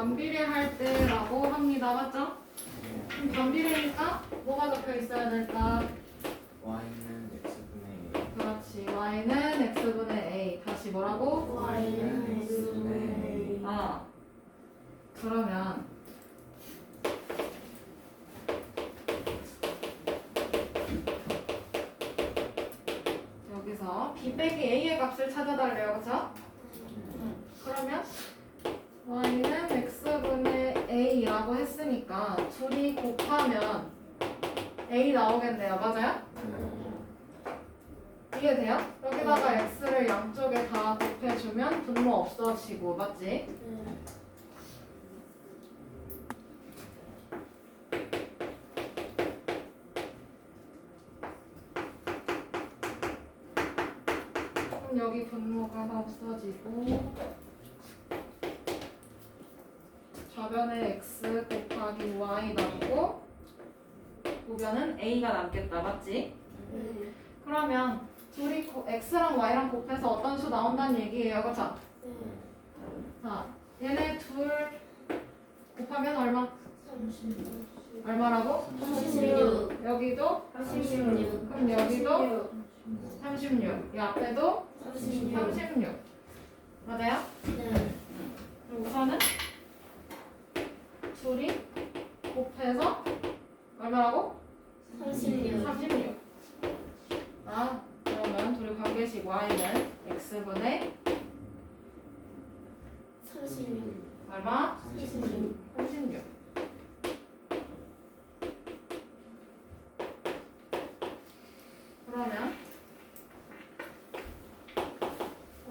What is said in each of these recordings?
반비례할 때라고 합니다. 맞죠? 그럼 반비례니까 뭐가 적혀 있어야 될까? y는 x분의 그렇지. y는 x분의 a. 다시 뭐라고? y는 x분의 a. 아. 그러면 여기서 b 빼기 a의 값을 찾아달래요. 그쵸? 그러면 y는 x분의 a라고 했으니까 둘이 곱하면 a 나오겠네요. 맞아요? 이해돼요? 여기다가 x를 양쪽에 다 곱해주면 분모 없어지고 맞지? 그럼 여기 분모가 다 없어지고 좌변에 x 곱하기 y 남고 우변은 a가 남겠다. 맞지? 그러면 둘이 x랑 y랑 곱해서 어떤 수 나온다는 얘기예요. 그쵸? 자, 얘네 둘 곱하면 얼마? 얼마라고? 36. 여기도? 36. 그럼 여기도? 36. 이 앞에도? 36. 36. 맞아요? 네. 그럼 우선은 둘이 곱해서 얼마라고? 36. 36. 아, 그러면 둘이 관계식 y는 x분의 36. 얼마? 36. 36. 그러면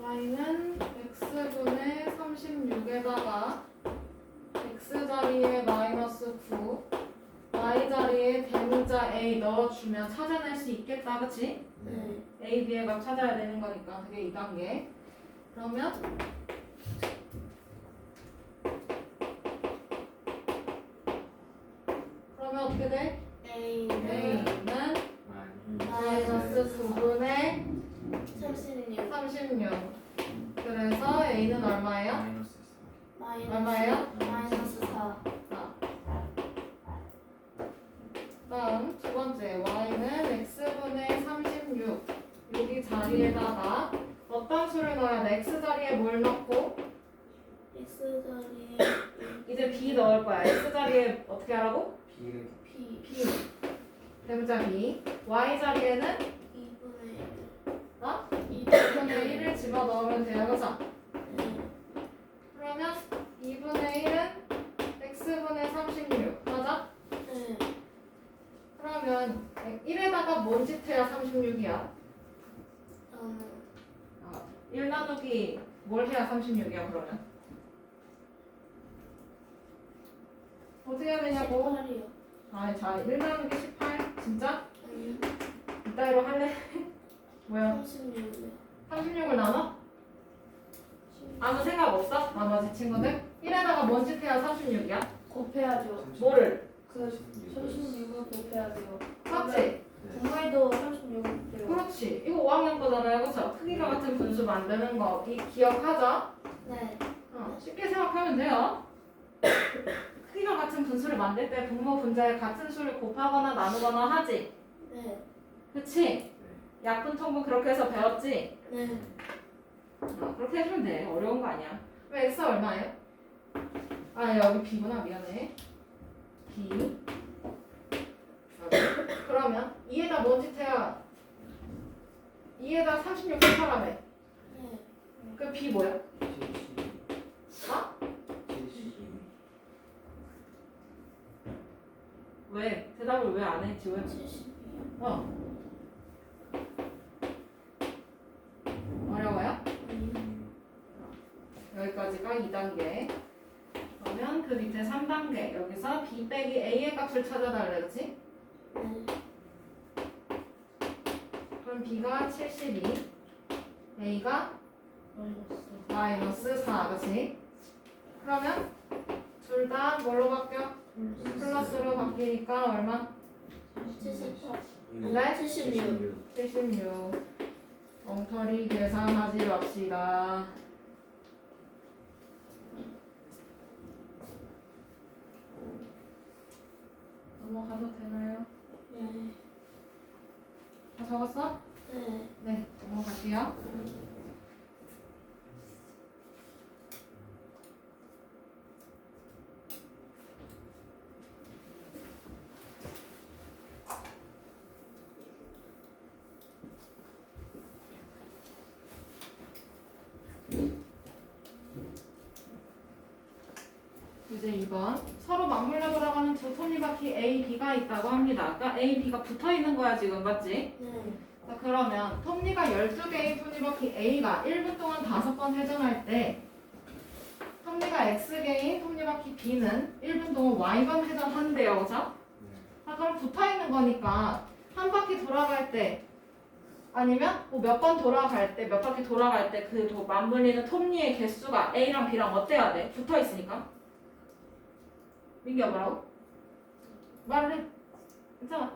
y는 x분의 36에다가 x 자리에 마이너스 9 y 자리에 대문자 a 넣어주면 찾아낼 수 있겠다. 그치? 네. a, b의 값 찾아야 되는 거니까 그게 2단계. 그러면 어떻게 돼? A는 a는 마이너스 9분의 36. 36. 그래서 a는 얼마예요? 얼마예요? 마이너스 4. 다음 두 번째 y는 x분의 36 여기 자리에다가 어떤 수를 넣어야 돼? x 자리에 뭘 넣고 X 자리에 이제 b 넣을 거야. x 자리에 어떻게 하라고? b를 P b 대문자 b y 자리에는 2분의 어? 1. 2분의 1을 집어넣으면 돼요. 그죠? 네. 그러면 2분의 1은 x분의 36 맞아? 네. 그러면 1에다가 뭔 짓 해야 36이야? 1 나누기 뭘 해야 36이야 그러면? 어떻게 해야 되냐고? 18이요. 아, 자, 1 나누기 18 진짜? 아니요. 이따위로 할래? 뭐야? 36이요. 36을 나눠? 아무 생각 없어? 나머지 친구들? 1에다가 뭔 짓 해야 36이야? 곱해야죠. 뭐를? 그 36을 곱해야죠. 맞지? 정말도 36을 곱해요. 그렇지. 이거 5학년 거잖아요. 그쵸? 크기가 같은 분수 만드는 거 이 기억하죠? 네. 쉽게 생각하면 돼요. 크기가 같은 분수를 만들 때 분모 분자에 같은 수를 곱하거나 나누거나 하지. 네. 그치? 약분 통분 그렇게 해서 배웠지? 네. 그렇게 해주면 돼. 어려운 거 아니야. 왜 x 얼마예요? 아 여기 b구나. 미안해. b 여기. 그러면 2에다 뭔 짓 해야 2에다 36 곱하라며. 네. 그 b 뭐야? 어? 왜? 대답을 왜 안 해? 지호야? 72요. 어. 어려워요? 여기까지가 2단계. 그러면 그 밑에 3단계. 여기서 b 빼기 a의 값을 찾아달래. 그치? 네. 그럼 b가 72, a가 마이너스 4. 그치? 그러면 둘 다 뭘로 바뀌어? 플러스로 바뀌니까 얼마? 78. 네? 76. 76. 엉터리 계산하지 맙시다. 넘어가도 되나요? 네. 다 적었어? 네. 네, 넘어갈게요. 이제 2번. 서로 맞물려 돌아가는 두 톱니바퀴 A, B가 있다고 합니다. 그러니까 A, B가 붙어 있는 거야, 지금. 맞지? 네. 자, 그러면 톱니가 12개의 톱니바퀴 A가 1분 동안 5번 회전할 때 톱니가 X개인 톱니바퀴 B는 1분 동안 Y번 회전한대요. 그죠? 아, 그럼 붙어 있는 거니까 한 바퀴 돌아갈 때 아니면 뭐 몇 번 돌아갈 때 몇 바퀴 돌아갈 때 그 맞물리는 톱니의 개수가 A랑 B랑 어때야 돼? 붙어 있으니까. 민기야 뭐라고? 말을 해. 괜찮아.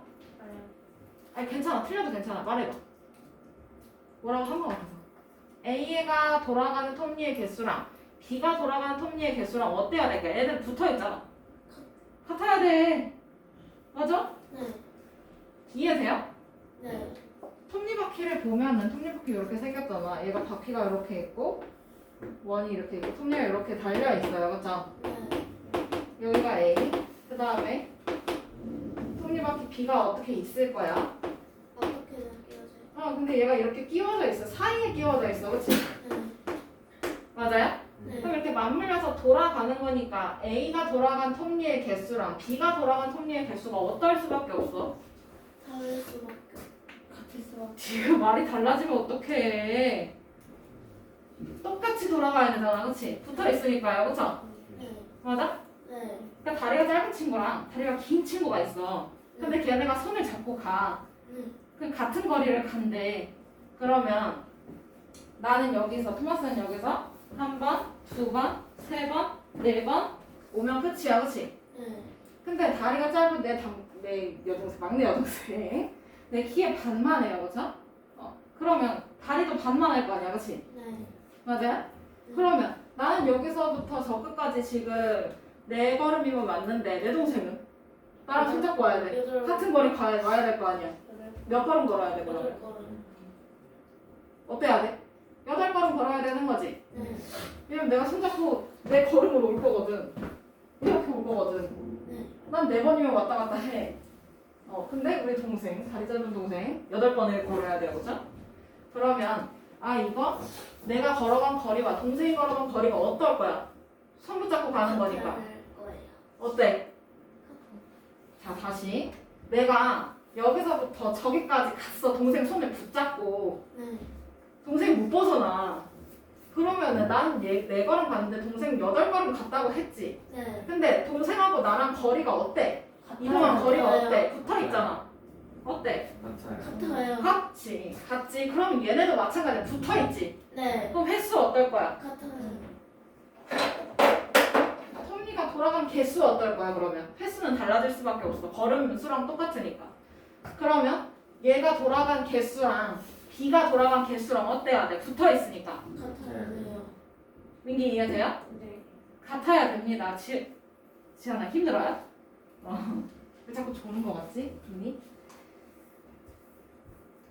아니 괜찮아. 틀려도 괜찮아. 말해봐. 뭐라고 한 거 같아서. A가 돌아가는 톱니의 개수랑 B가 돌아가는 톱니의 개수랑 어때야 될까? 애들 붙어 있잖아. 같아야 돼. 맞아? 네. 이해돼요? 네. 톱니바퀴를 보면은 톱니바퀴 이렇게 생겼잖아. 얘가 바퀴가 이렇게 있고 원이 이렇게 있고 톱니가 이렇게 달려 있어요. 그렇죠? 네. 여기가 A. 그 다음에 톱니바퀴 B가 어떻게 있을 거야? 어떻게 느껴져요? 근데 얘가 이렇게 끼워져 있어. 사이에 끼워져 있어. 그치? 네. 맞아요? 네. 그럼 이렇게 맞물려서 돌아가는 거니까 A가 돌아간 톱니의 개수랑 B가 돌아간 톱니의 개수가 어떨 수밖에 없어? 다를 수밖에 같을 수밖에. 지금 말이 달라지면 어떡해. 똑같이 돌아가야 되잖아. 그치? 붙어 있으니까요. 그쵸? 네. 맞아? 네. 그러니까 다리가 짧은 친구랑 다리가 긴 친구가 있어. 근데 걔네가 손을 잡고 가. 네. 그럼 같은 거리를 간대. 그러면 나는 여기서 토마스는 여기서 한 번, 두 번, 세 번, 네 번 오면 끝이야. 그치? 네. 근데 다리가 짧은 내 여동생, 막내 여동생 내 키의 반만 해요. 그쵸? 그러면 다리도 반만 할 거 아니야. 그치? 네. 맞아요? 그러면 나는 여기서부터 저 끝까지 지금 4걸음이면 맞는데 내 동생은 나랑 손잡고 와야 돼. 여덟 같은 거리 와야 될 거 아니야. 몇 걸음 걸어야 돼 그러면? 여덟 걸음. 어때야 돼? 8걸음 걸어야 되는 거지. 네. 왜냐면 내가 손잡고 내 걸음으로 올 거거든. 이렇게 올 거거든. 네. 난 4번이면 왔다 갔다 해. 근데 우리 동생, 다리 짧은 동생 8번을 걸어야 돼요. 그죠? 그러면 이거 내가 걸어간 거리와 동생이 걸어간 거리가 어떨 거야? 손 붙잡고 가는 거니까. 같을 거예요. 어때? 자, 다시. 내가 여기서부터 저기까지 갔어. 동생 손을 붙잡고. 네. 동생이 못 벗어나. 그러면은 나는 4걸음 갔는데 동생 8걸음 갔다고 했지. 네. 근데 동생하고 나랑 거리가 어때? 이동한 거리가 어때? 붙어 있잖아. 어때? 같아요. 같아요. 같지. 그럼 얘네도 마찬가지야. 붙어 있지. 네. 그럼 횟수 어떨 거야? 같아요. 톱니가 돌아간 개수 어떨 거야? 그러면 횟수는 달라질 수밖에 없어. 걸음 수랑 똑같으니까. 그러면 얘가 돌아간 개수랑 B가 돌아간 개수랑 어때야 돼? 붙어 있으니까. 같아요. 민기 이해돼요? 네. 같아야 됩니다. 지안아 힘들어요? 왜 자꾸 조는 거 같지? 눈이?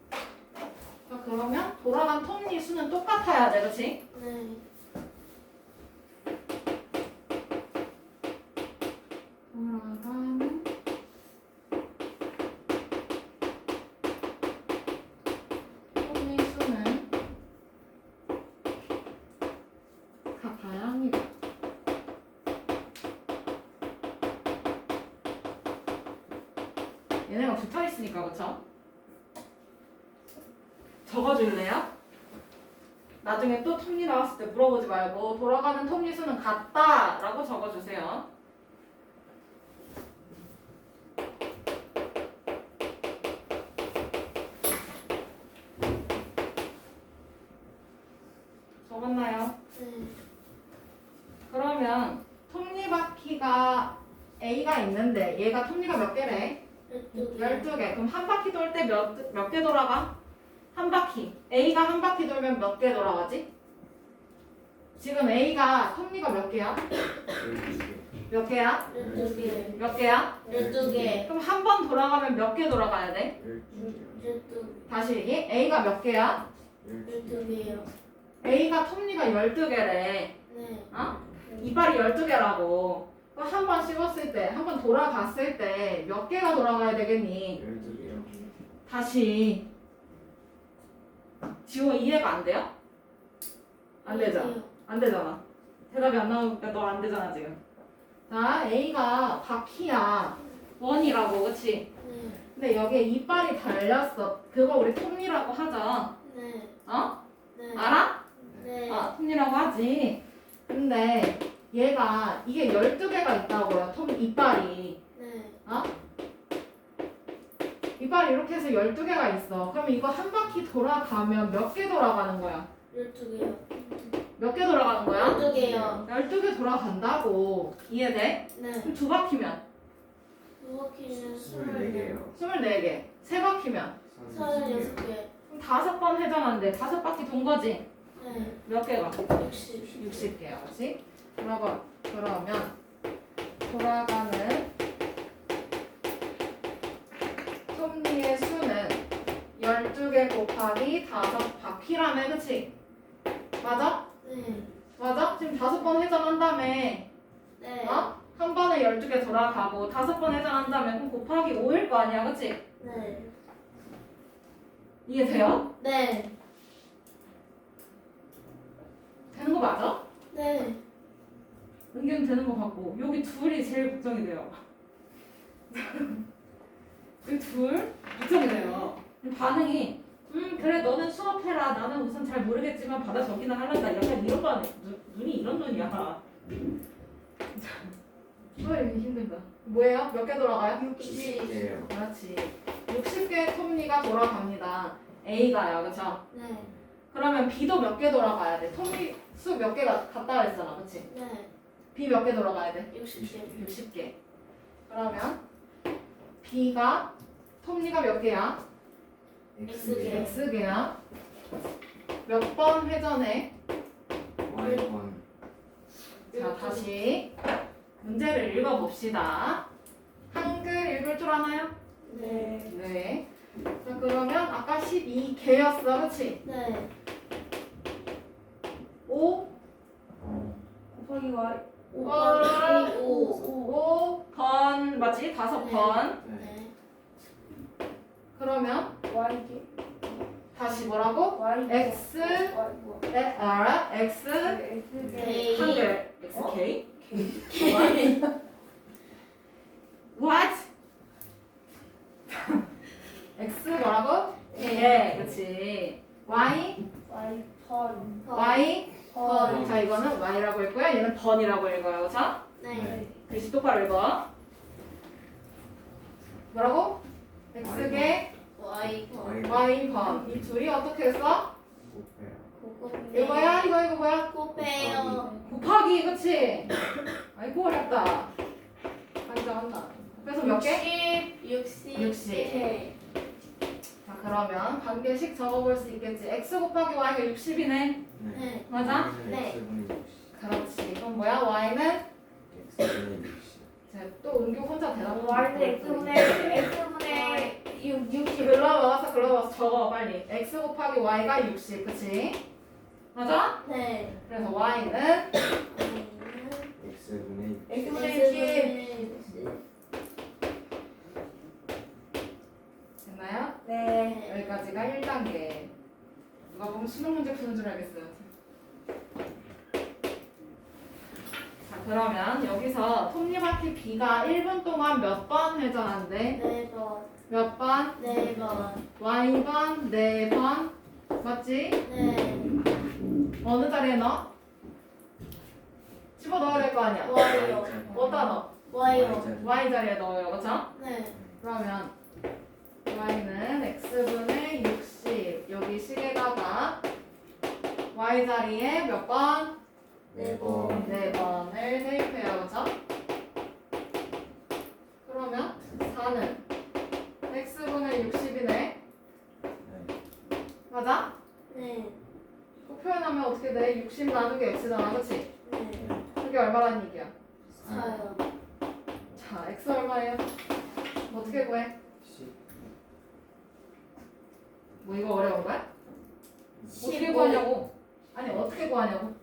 자, 그러면 돌아간 톱니 수는 똑같아야 돼, 그렇지? 네. 돌아가는 톱니 수는 같아야 합니다. 얘네가 붙어 있으니까 그쵸? 적어줄래요? 나중에 또 톱니 나왔을 때 물어보지 말고 돌아가는 톱니 수는 같다 라고 적어주세요. 적었나요? 네. 그러면 톱니바퀴가 A가 있는데 얘가 톱니가 몇 개래? 12개. 그럼 한 바퀴 돌 때 몇 개 돌아가? 한 바퀴. A가 한 바퀴 돌면 몇 개 돌아가지? 지금 A가 섭리가 몇 개야? 12개. 몇 개야? 12개. 몇 개야? 12개. 그럼 한 번 돌아가면 몇 개 돌아가야 돼? 12개요. 다시 얘기. A가 몇 개야? 12개요. A가 섭리가 12개래. 네. 어? 이빨이 12개라고. 그럼 한 번 씹었을 때, 한 번 돌아갔을 때 몇 개가 돌아가야 되겠니? 12개요. 다시. 지호 이해가 안 돼요? 안 되잖아. 안 되잖아. 대답이 안 나오니까 너 안 되잖아 지금. 자, A가 바퀴야. 원이라고, 그치? 네. 근데 여기에 이빨이 달렸어. 그거 우리 톱니라고 하죠. 네. 어? 네. 알아? 네. 아, 톱니라고 하지. 근데 얘가 이게 12개가 있다고요. 톱 이빨이. 네. 어? 이빨이 이렇게 해서 12개가 있어. 그럼 이거 한 바퀴 돌아가면 몇 개 돌아가는 거야? 12개요. 몇 개 돌아가는 거야? 12개요. 12개 돌아간다고. 이해돼? 네. 그럼 두 바퀴면 두 바퀴는 24개요. 24개. 세 바퀴면 36개. 그럼 5번 회전한대. 5바퀴 돈 거지? 네. 몇 개가? 60. 60개야. 그치? 그러면 돌아가는 톱니의 수는 12개 곱하기 5바퀴라며. 그치? 맞아? 네. 맞아? 지금 5번 회전한 다음에 네. 어? 한 번에 12개 돌아가고 5번 회전한 다음에 그럼 곱하기 5일 거 아니야. 그치? 네. 이해돼요? 네. 되는 거 맞아? 네. 은근 되는 거 같고 여기 둘이 제일 걱정이 돼요. 여기 둘 걱정이 돼요. 반응이 그래 너는 수업해라 나는 우선 잘 모르겠지만 받아 적기는 하란다. 약간 이런 거 아니야. 눈이 이런 눈이야. 이렇게 힘들다. 뭐예요? 몇 개 돌아가요? 60개요. 그렇지. 60개 톱니가 돌아갑니다. A가요. 그쵸? 네. 그러면 B도 몇 개 돌아가야 돼? 톱니 수 몇 개가 같다 그랬잖아. 그치? 네. B 몇 개 돌아가야 돼? 60개. 60개. 그러면 B가 톱니가 몇 개야? X개. X개야. 몇 번 회전해? Y번. 자, 다시 문제를 읽어봅시다. 한글 읽을 줄 아나요? 네. 네. 자, 그러면 아까 12개였어. 그치? 네. 5 곱하기 Y. 5번 맞지? 5번. 네. 그러면 Y개. 다시 뭐라고? Y. X 알아? X X개. 한글 XK What? X 뭐라고? 예, 그렇지. Y Y 번. Y 번. 자 이거는 Y라고 읽고요. 얘는 번이라고 읽어요. 그렇죠? 네. 글씨 똑바로 읽어. 뭐라고? X개 Y 번. Y번. 이 둘이 어떻게 했어? 곱해요. 이거 뭐야? 이거 뭐야? 곱해요. 곱하기, 그치? 아이고 어렵다. 한다. 그래서 몇 개? 60. 60. 자 그러면 관계식 적어볼 수 있겠지. X 곱하기 Y가 60이네. 네. 맞아? 네. X분의 60. 그렇지. 그럼 뭐야? Y는? X분의 60. 자, 또 은규 혼자 대답. X분의 60. 글러먹어서 적어 빨리. X 곱하기 Y가 60. 그치? 맞아? 네. 그래서 Y는 X분의 X분의 60. 됐나요? 네. 여기까지가 1단계. 누가 보면 수능 문제 푸는 줄 알겠어요. 자 그러면 여기서 톱니바퀴 B가 1분 동안 몇 번 회전한대? 4번. 몇 번? 4번. Y번 4번 맞지? 네. 어느 자리에 넣어? 집어넣어야 될 거 아니야. Y요. 어디다 넣어? Y요. Y 자리에 넣어요. 그쵸? 네. 그러면 Y는 X분의 60 여기 식에다가 Y 자리에 몇 번? 4번. 4번을 대입해요. 그죠? 그러면 4는 X분의 60이네. 맞아? 네. 그 표현하면 어떻게 돼? 돼? 60 나누기 x잖아, 그치? 네. 그게 얼마라는 얘기야? 4요. 자, x 얼마예요? 어떻게 구해? 10 뭐 이거 어려운 거야? 어떻게 15. 구하냐고? 아니 어떻게 구하냐고?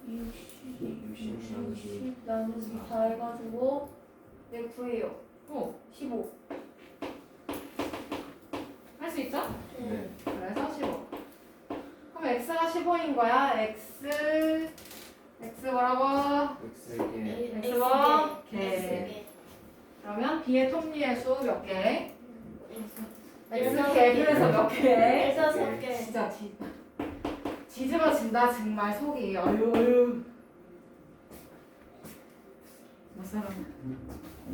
60 나누기 나누기 4 해가지고 네 구해요. 15. 할 수 있죠? 네 그래서 15. 그럼 x가 15인 거야. x 뭐라고? X개 X가 개. 그러면 b의 톱니의 수 몇 개? x 개. 그래서 몇 개? X 3개. 진짜 뒤집어진다 정말 속이. 어휴. 못 살아.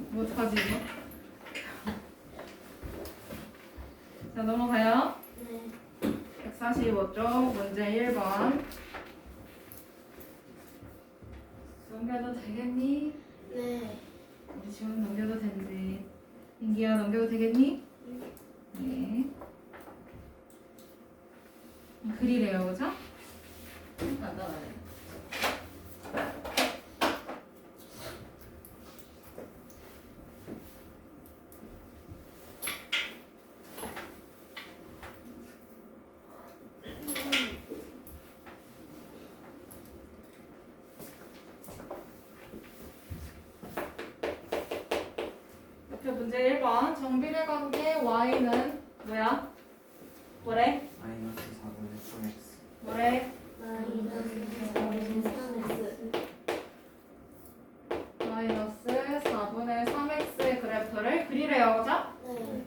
뭐 어떡하지 이거? 자 넘어가요. 네. 145쪽 문제 1번. 넘겨도 되겠니? 네. 우리 지금 넘겨도 되는데. 인기야 넘겨도 되겠니? 네. 글이래요, 그죠? 간단하네. 옆에 문제 1번. 정비례 관계 y는 뭐야? 뭐래? 마이너스 4분의 3x 뭐래? 마이너스 4분의 3x의 그래프를 그리래요, 그죠? 네.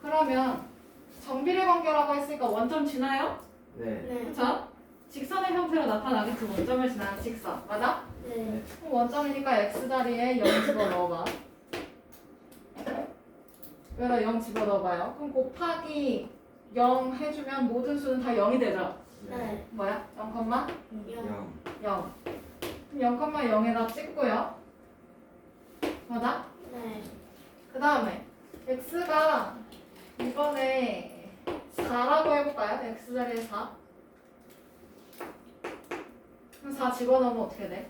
그러면 정비례 관계라고 했으니까 원점 지나요? 네 네. 그쵸? 직선의 형태로 나타나겠지, 원점을 지나는 직선. 맞아? 네. 그럼 원점이니까 x 자리에 0 집어넣어봐. 여기다 0 집어넣어봐요. 그럼 곱하기 0 해주면 모든 수는 다 0이 되죠? 네. 뭐야? 0, 0. 0. 그럼 0,0에다 찍고요. 맞아? 네. 그 다음에 x가 이번에 4라고 해볼까요? x 자리에 4. 그럼 4 집어넣으면 어떻게 돼?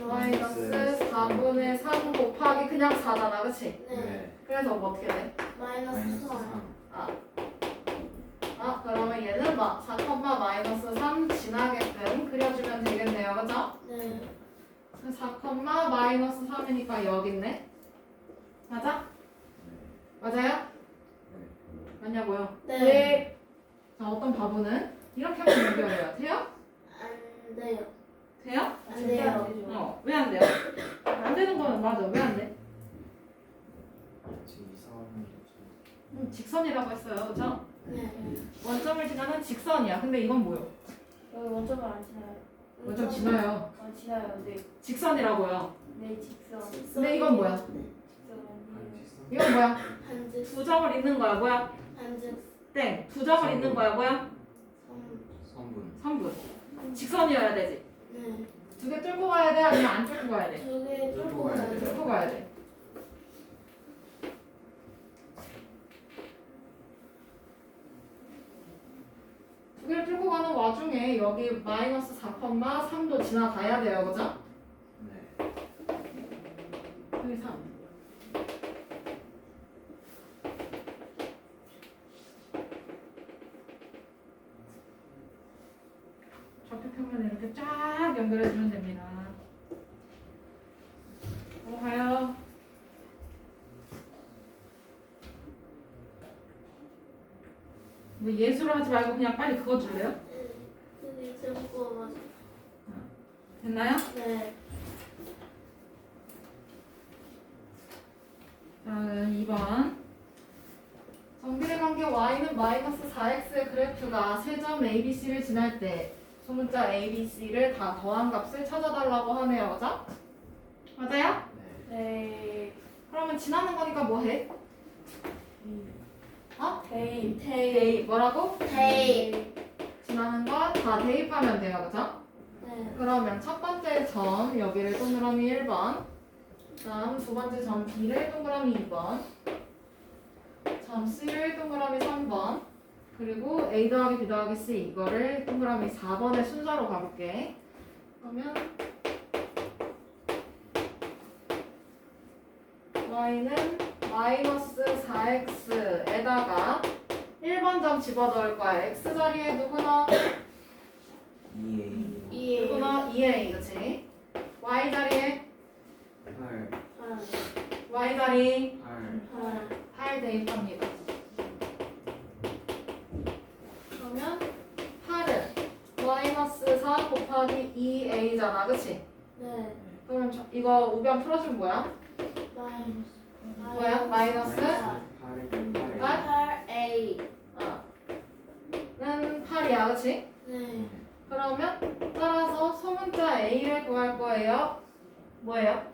마이너스 4분의 3 곱하기 그냥 4잖아, 그치? 네. 그래서 뭐 어떻게 돼? 마이너스 3. 그러면 얘는 4, 마이너스 3 지나게끔 그려주면 되겠네요, 그죠? 네. 4, 마이너스 3이니까 여기 있네. 맞아? 맞아요? 맞냐고요? 네. 자, 어떤 바보는 이렇게 하면 연결해요. 돼요? 안 돼요. 돼요? 안 돼요. 왜 안 돼요? 안 되는 거는 맞아. 왜 안 돼? 지금 이상한 직선이라고 했어요. 그죠? 네. 원점을 지나는 직선이야. 근데 이건 뭐요? 여기 원점을 안 지나요. 원점 지나요. 지나요. 네. 직선이라고요. 네, 직선. 근데 이건 뭐야? 직선. 이건 뭐야? 한즉. 두 점을 잇는 거야. 뭐야? 한즉. 땡. 두 점을 잇는 거야. 뭐야? 삼. 3분 3분. 직선이어야 되지. 네. 두 개 뚫고 가야 돼? 아니면 안 뚫고 가야 돼? 두개 뚫고 가야 돼요. 뚫고 가야 돼. 두 개를 뚫고 가는 와중에 여기 마이너스 4,3도 지나가야 돼요. 그죠? 네 여기 3. 좌표평면에 이렇게 쫙 연결해주면 됩니다. 넘어가요. 뭐 예술을 하지 말고 그냥 빨리 그거 줄래요? 그게 뚫고 가서. 됐나요? 네. 자, 2번. 정비례 관계 y는 마이너스 4x의 그래프가 세 점 ABC를 지날 때 소문자 ABC를 다 더한 값을 찾아달라고 하네요. 맞아? 맞아요? 네 네. 그러면 지나는 거니까 뭐 해? 어? 대입. 뭐라고? 대입. 지나는 거 다 대입하면 돼요. 그죠? 네. 그러면 첫 번째 점 여기를 동그라미 1번, 다음 두 번째 점 B를 동그라미 2번, 점 C를 동그라미 3번, 그리고 A 더하기 B 더하기 C 이거를 동그라미 4번의 순서로 가볼게. 그러면 y는 마이너스 4x에다가 1번 점 집어넣을 거야. x 자리에 누구 넣어? 2A 이 누구 넣어? 2a 그치? y 자리에 8 y 자리 8 8 대입합니다. 그러면 8은 마이너스 4 곱하기 2a잖아 그치? 네. 그럼 이거 우변 풀어주면 뭐야? 뭐야? 마이너스 8 8A. 는 8이야 그치? 네. 그러면 따라서 소문자 a를 구할 거예요. 뭐예요?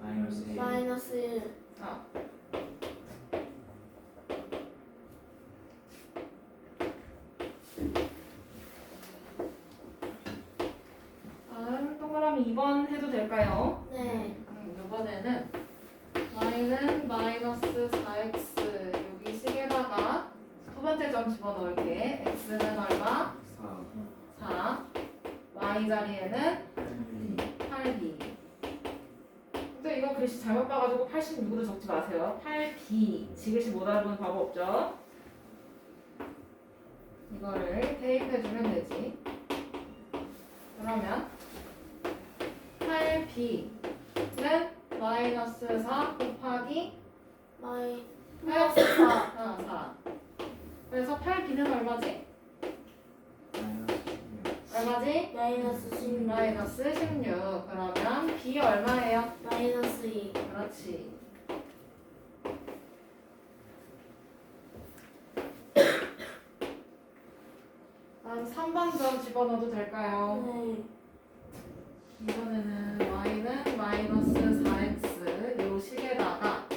마이너스 1 마이너스 1. 다음 동그라미 2번 해도 될까요? 네. 이번에는 y는 마이너스 4x 여기 식에다가 두 번째 점 집어넣을게. x는 얼마? 4 4. y 자리에는 8b. 근데 이거 글씨 잘못 봐가지고 86도 적지 마세요. 8b. 지글씨 못 알아보는 방법 없죠? 이거를 대입해주면 되지. 그러면 8b는 마이너스 4 곱하기 마이너스 4. 4. 그래서 8b는 얼마지? 얼마지? 마이너스 16. 마이너스 16. 그러면 b 얼마예요? 마이너스 2. 그렇지. 다음 3번 점 집어넣어도 될까요? 네. 이번에는 y는 마이너스 4x 요 식에다가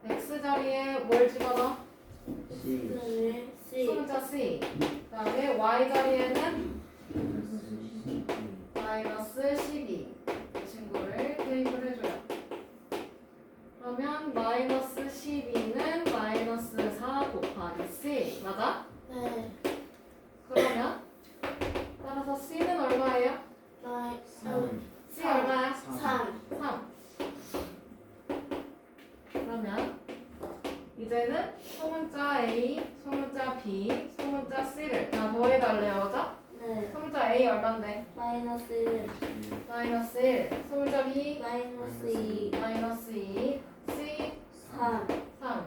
x 자리에 뭘 집어넣어? C 네. C. 소문자 c. 그 다음에 y 자리에는 마이너스 12. 이 친구를 대입을 해줘요. 그러면 마이너스 12는 마이너스 4 곱하기 c. 맞아? 네. 그러면 따라서 c는 얼마예요? C 얼마야? 3. 3. 그러면 이제는 소문자 A, 소문자 B, 소문자 C를 다 더해달래요. 그죠? 네. 소문자 A 얼만데? 마이너스 1. 마이너스 1. 소문자 B 마이너스 2. 마이너스 2. C 3. 3.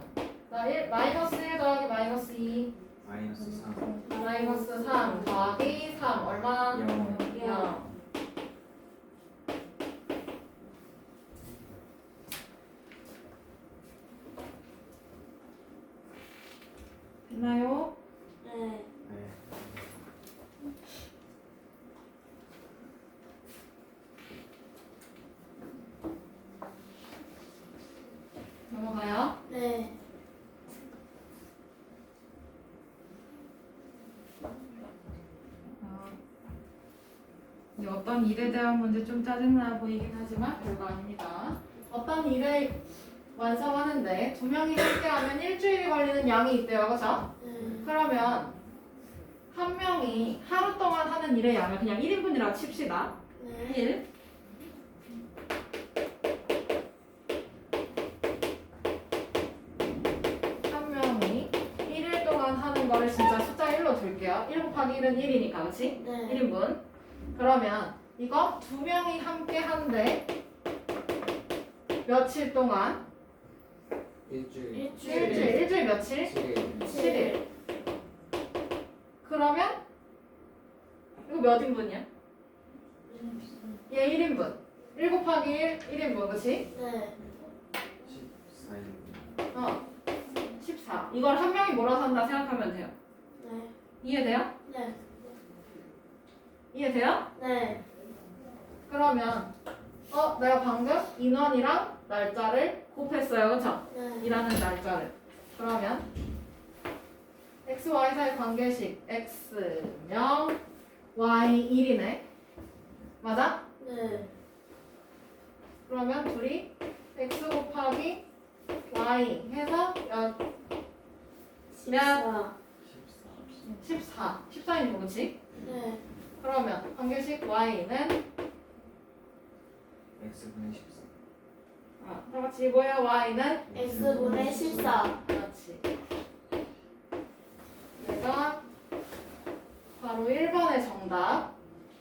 마이너스 1 더하기 마이너스 2. 마이너스 3 마이너스 3 더하기 3 얼마? 0 0. 됐나요? 네. 네. 넘어가요. 네. 이제 어떤 일에 대한 문제 좀 짜증나 보이긴 하지만 별거 아닙니다. 어떤 일을 완성하는데 두 명이 함께하면 일주일이 걸리는 양이 있대요. 그죠? 네. 그러면 한 명이 하루 동안 하는 일의 양을 그냥 1인분이라고 칩시다. 네. 1. 한 명이 1일 동안 하는 거를 진짜 숫자 1로 둘게요. 1 곱하기 1은 1이니까, 그치? 네. 1인분. 그러면 이거 두 명이 함께 한데 며칠 동안? 일주일 일주일 며칠? 7일 7일. 그러면 이거 몇 인분이야? 얘 1인분. 1 곱하기 1, 1인분, 그치? 네. 14일 14. 이걸 한 명이 몰아서 한다 생각하면 돼요. 네. 이해돼요? 네. 이해돼요? 네. 그러면 내가 방금 인원이랑 날짜를 곱했어요. 그쵸? 네. 일하는 날짜를. 그러면 x, y 사이 관계식 x명 y 1이네. 맞아? 네. 그러면 둘이 x 곱하기 y 해서 몇? 14. 14 14. 14인 거지? 네. 그러면 관계식 y는 x분의 14. 다 같이 뭐야? y는 x분의 14. 그렇지. 얘가 바로 1번의 정답.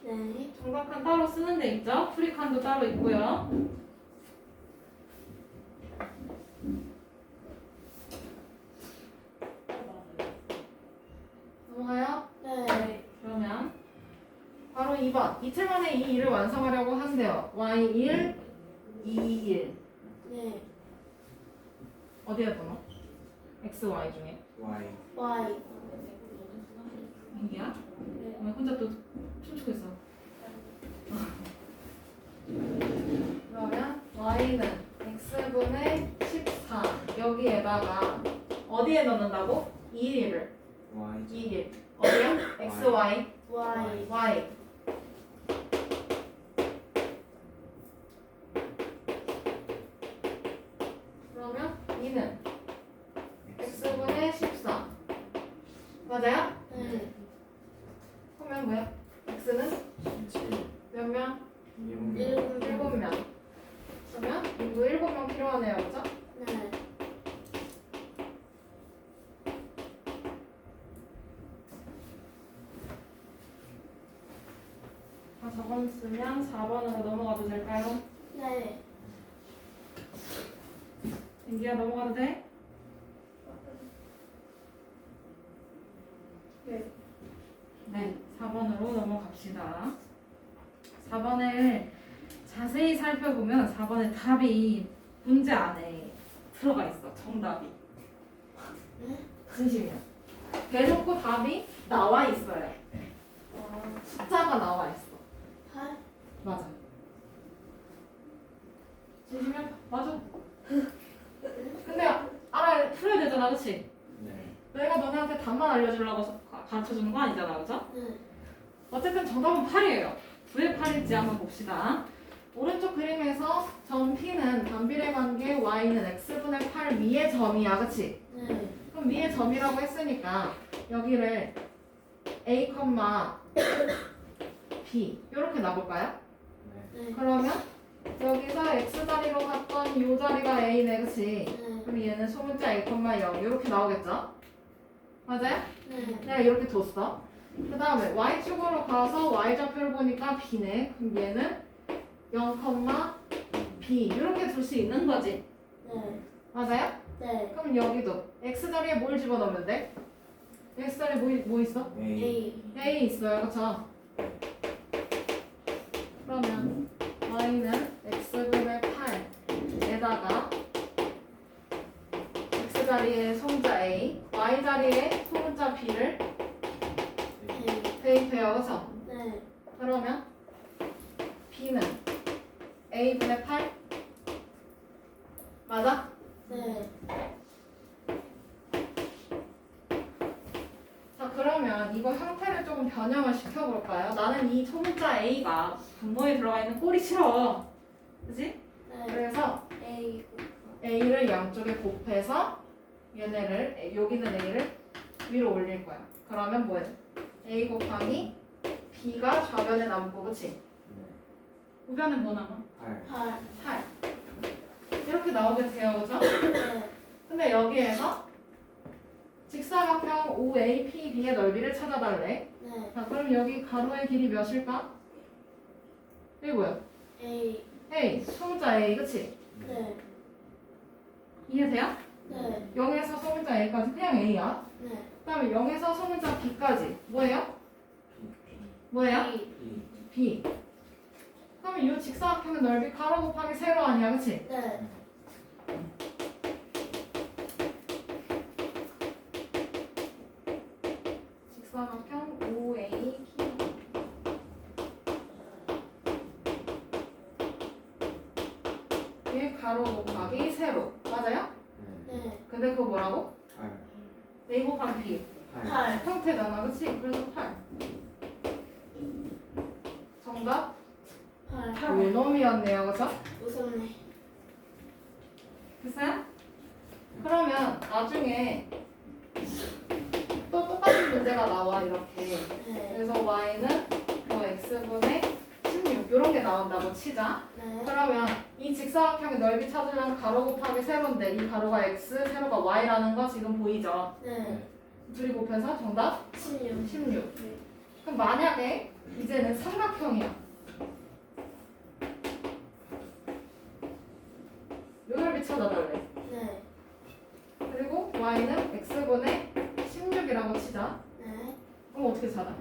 네. 정답칸 따로 쓰는 데 있죠? 프리칸도 따로 있고요. 넘어가요? 네. 그러면 바로 2번. 이틀 만에 이 일을 완성하려고 한대요. y1, 2, 1. 네. 어디에 번호? x, y 중에. y. y. 이게야? 왜 혼자 또 춤추고 있어? 그러면 y는 x분의 14 여기에다가 어디에 넣는다고? 2, 1을 y. 2, 1 어디야? x, y, y. y 그러면 2는 x분의 14 맞아요? 네. 그러면 뭐야? x는 17. 몇 명? 1분. 7명. 그러면 인도 7명 필요하네요. 그죠? 네. 적었으면 4번으로 넘어가도 될까요? 네. 인기야 넘어가도 돼? 네, 4번으로 넘어갑시다. 4번을 자세히 살펴보면 4번의 답이 문제 안에 들어가 있어. 정답이. 네? 진심이야. 대놓고 답이 나와 있어요. 숫자가 나와 있어. 8. 맞아. 진심이야? 맞아. 근데 알아야 풀어야 되잖아, 그렇지? 네. 내가 너네한테 답만 알려주려고 가르쳐 주는 거 아니잖아, 그죠? 네. 어쨌든 정답은 8이에요. 왜 8일지 한번 봅시다. 오른쪽 그림에서 점 P는 반비례 관계 Y는 X분의 8 위의 점이야, 그치? 네. 그럼 위의 점이라고 했으니까 여기를 A, B 이렇게 놔볼까요? 네. 네. 그러면 여기서 X자리로 갔던 이 자리가 A네, 그치? 네. 그럼 얘는 소문자 A, 0 이렇게 나오겠죠? 맞아요? 네. 내가 이렇게 뒀어. 그 다음에 Y축으로 가서 Y좌표를 보니까 B네. 그럼 얘는 0, B 이렇게 둘 수 있는 거지. 네. 맞아요? 네. 그럼 여기도 X자리에 뭘 집어넣으면 돼? X자리에 뭐 있어? A. A. A 있어요. 그쵸? 그러면 Y는 X분의 8에다가 X자리에 소문자 A, Y자리에 소문자 B를 네. 대입해요. 그쵸? 네. 그러면 B는 A분의 8 맞아? 네. 자 그러면 이거 형태를 조금 변형을 시켜볼까요? 나는 이 소문자 A가 분모에 들어가 있는 꼴이 싫어. 그치? 네. 그래서 A. A를 양쪽에 곱해서 얘네를 여기는 A를 위로 올릴 거야. 그러면 뭐해? A 곱하기 B가 좌변에 남고 그치? 네. 우변은 뭐 남아? 8. 8. 8 이렇게 나오게 돼요. 그죠? 네. 근데 여기에서 직사각형 OAPB의 넓이를 찾아달래. 네. 자, 그럼 여기 가로의 길이 몇일까? 이게 뭐야? A. A, 소문자 A, 그치? 네. 이해돼요? 네. 0에서 소문자 A까지 그냥 A야. 네. 그 다음에 0에서 소문자 B까지 뭐예요? 뭐예요? B. B. B. 그러면 이 직사각형의 넓이 가로 곱하기 세로 아니야, 그치? 네. 직사각형 OAP 의 가로 곱하기 세로 맞아요? 네. 네. 근데 그거 뭐라고? 8. A 곱하기 B 8. 8. 형태잖아, 그치? 그래서 8 정답 8. 요놈이었네요, 그쵸? 무섭네. 됐어요? 그러면 나중에 또 똑같은 문제가 나와 이렇게. 네. 그래서 y는 x분의 16 이런 게 나온다고 치자. 네. 그러면 이 직사각형의 넓이 찾으려면 가로 곱하기 세로인데 이 가로가 x, 세로가 y라는 거 지금 보이죠? 네. 둘이 곱해서 정답 16. 16. 네. 그럼 만약에 이제는 삼각형이야. 요 넓이 찾아달래. 네. 그리고 y는 x분의 16이라고 치자. 네. 그럼 어떻게 찾아?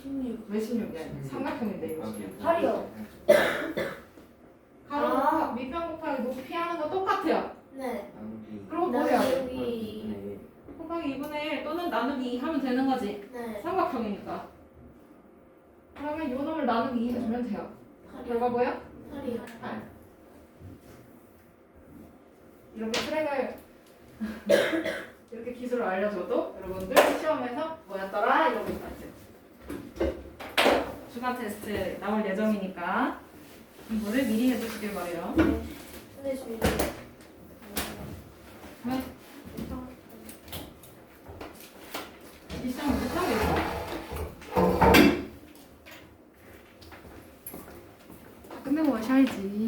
16. 왜 16이야? 삼각형인데 이거 16. 8이요. 가로 아. 곱하기 밑변 곱하기 높이 하는 거 똑같아요. 네. 나누기. 그럼 뭐 해야 돼? 여기. 네. 곱하기 2분의 1 또는 나누기 2 하면 되는 거지. 네. 삼각형이니까. 그러면 요 놈을 나누기 2 해주면 돼요. 결과 8이요. 뭐야? 8이요. 8. 이렇게 트랙을 이렇게 기술을 알려줘도 여러분들 시험에서 뭐였더라 이러고 있었지. 주간 테스트 나올 예정이니까 이거를 미리 해주시길 바래요. 근데 지금 네. 미션 못하고 있어. 끝내고 마셔야지.